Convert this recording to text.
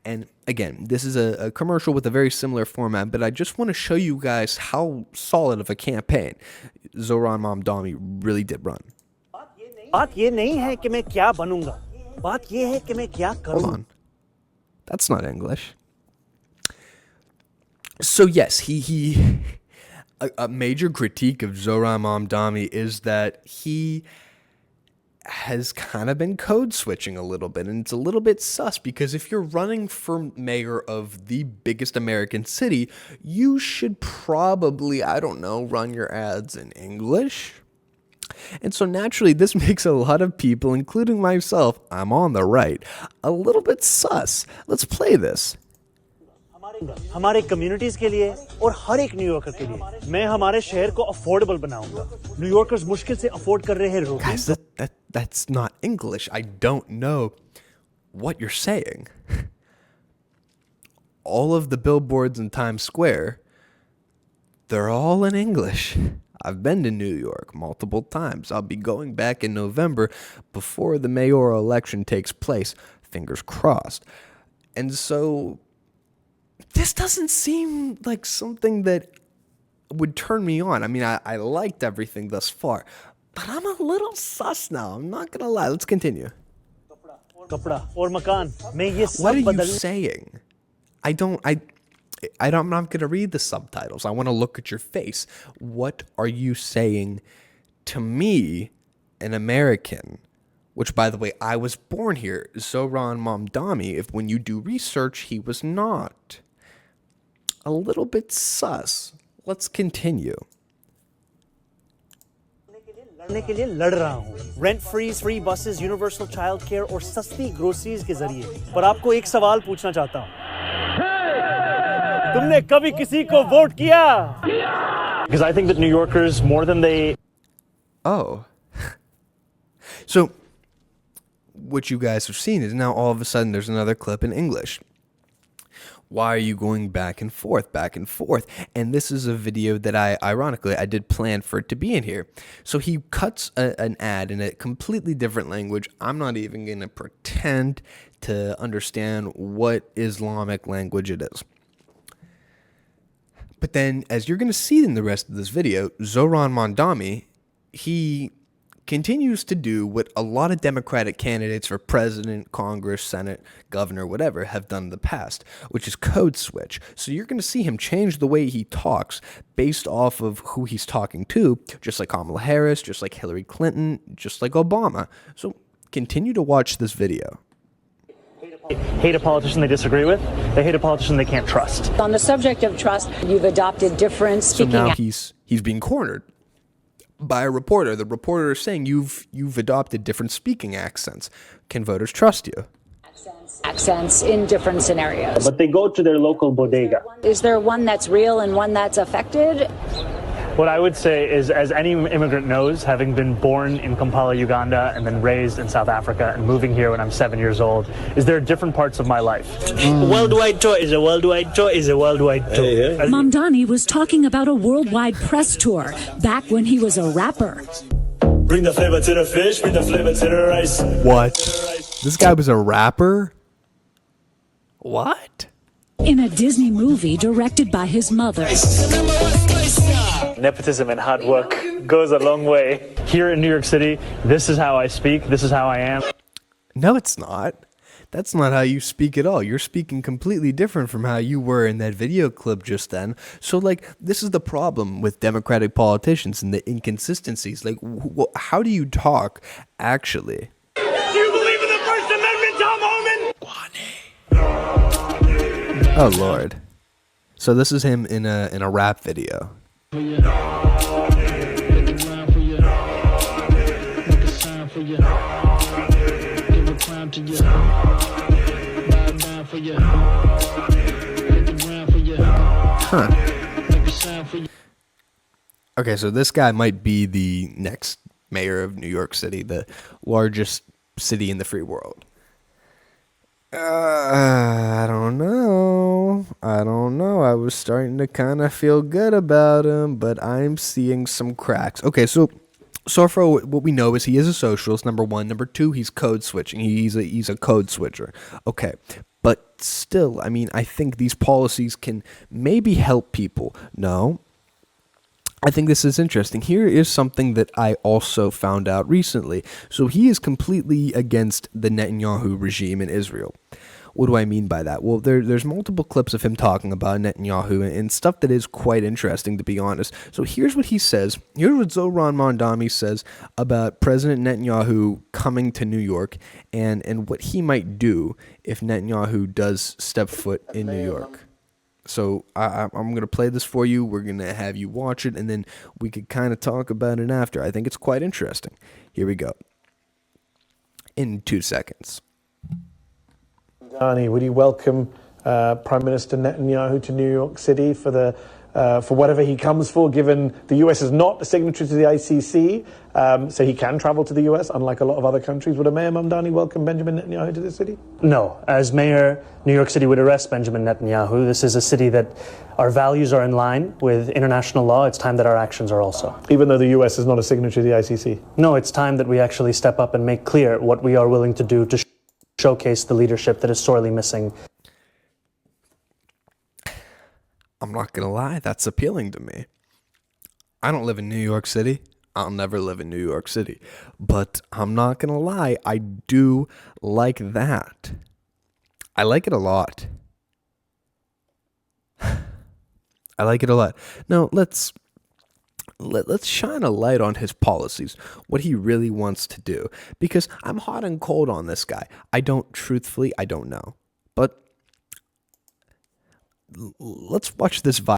And again, this is a commercial with a very similar format, but I just want to show you guys how solid of a campaign Zohran Mamdani really did run. बात ये नहीं है कि मैं क्या बनूंगा, बात ये है कि मैं क्या करूं. Hold on. That's not English. So yes, a major critique of Zohran Mamdani is that he has kind of been code switching a little bit, and it's a little bit sus because if you're running for mayor of the biggest American city, you should probably, I don't know, run your ads in English. And so naturally, this makes a lot of people, including myself, I'm on the right, a little bit sus. Let's play this. हमारे communities के लिए और हर एक New Yorker के लिए मैं हमारे शहर को अफोर्डेबल बनाऊंगा. न्यूयॉर्कर्स मुश्किल से अफोर्ड कर रहे हैं रोटी. Guys, that's not English. I don't know what you're saying. All of the billboards in Times Square, they're all in English. I've been to New York multiple times. I'll be going back in November before the mayoral election takes place. Fingers crossed. And so this doesn't seem like something that would turn me on. I mean, I liked everything thus far, but I'm a little sus now. I'm not going to lie. Let's continue. What are you saying? I'm not going to read the subtitles. I want to look at your face. What are you saying to me, an American? Which, by the way, I was born here. Zohran Mamdani, if when you do research, he was not. A little bit sus. Let's continue. Rent freeze, free buses, universal child care और सस्ती groceries के जरिए. पर आपको एक सवाल पूछना चाहता हूँ. तुमने कभी किसी को वोट किया? Because I think that New Yorkers, more than they... Oh. So, what you guys have seen is now all of a sudden there's another clip in English. Why are you going back and forth, back and forth? And this is a video that ironically, I did plan for it to be in here. So he cuts an ad in a completely different language. I'm not even going to pretend to understand what Islamic language it is. But then, as you're going to see in the rest of this video, Zohran Mamdani, he continues to do what a lot of Democratic candidates for president, Congress, Senate, governor, whatever, have done in the past, which is code switch. So you're going to see him change the way he talks based off of who he's talking to, just like Kamala Harris, just like Hillary Clinton, just like Obama. So continue to watch this video. Hate a politician they disagree with. They hate a politician they can't trust. On the subject of trust, you've adopted different speaking... So now he's being cornered by a reporter. The reporter is saying you've adopted different speaking accents. Can voters trust you? Accents in different scenarios. But they go to their local bodega. Is there one that's real and one that's affected? What I would say is, as any immigrant knows, having been born in Kampala, Uganda, and then raised in South Africa and moving here when I'm 7 years old, is there are different parts of my life. Worldwide tour is a worldwide tour is a worldwide tour. Mamdani was talking about a worldwide press tour back when he was a rapper. Bring the flavor to the fish, bring the flavor to the rice. What? This guy was a rapper? What? In a Disney movie directed by his mother. Nepotism and hard work goes a long way. Here in New York City, this is how I speak, this is how I am. No, it's not. That's not how you speak at all. You're speaking completely different from how you were in that video clip just then. So, like, this is the problem with Democratic politicians and the inconsistencies. Like, how do you talk, actually? Do you believe in the First Amendment, Tom Homan? Oh, Lord. So this is him in a rap video. Huh. Okay, so this guy might be the next mayor of New York City, the largest city in the free world. I don't know. I was starting to kind of feel good about him, but I'm seeing some cracks. Okay, so far what we know is he is a socialist, number one. Number two, he's code switching. He's a code switcher. Okay, But still, I mean, I think these policies can maybe help people. No, I think this is interesting. Here is something that I also found out recently. So he is completely against the Netanyahu regime in Israel. What do I mean by that? Well, there's multiple clips of him talking about Netanyahu and stuff that is quite interesting, to be honest. So here's what he says. Here's what Zohran Mamdani says about President Netanyahu coming to New York and what he might do if Netanyahu does step foot in New York. So I'm going to play this for you. We're going to have you watch it, and then we could kind of talk about it after. I think it's quite interesting. Here we go. In 2 seconds. Mamdani, would you welcome Prime Minister Netanyahu to New York City for whatever he comes for, given the US is not a signatory to the ICC, so he can travel to the US, unlike a lot of other countries? Would a Mayor Mamdani welcome Benjamin Netanyahu to the city? No. As mayor, New York City would arrest Benjamin Netanyahu. This is a city that our values are in line with international law. It's time that our actions are also. Even though the US is not a signatory to the ICC? No, it's time that we actually step up and make clear what we are willing to do to showcase the leadership that is sorely missing. I'm not going to lie, that's appealing to me. I don't live in New York City. I'll never live in New York City. But I'm not going to lie, I do like that. I like it a lot. I like it a lot. Now, let's shine a light on his policies, what he really wants to do. Because I'm hot and cold on this guy. I don't know. But let's watch this video.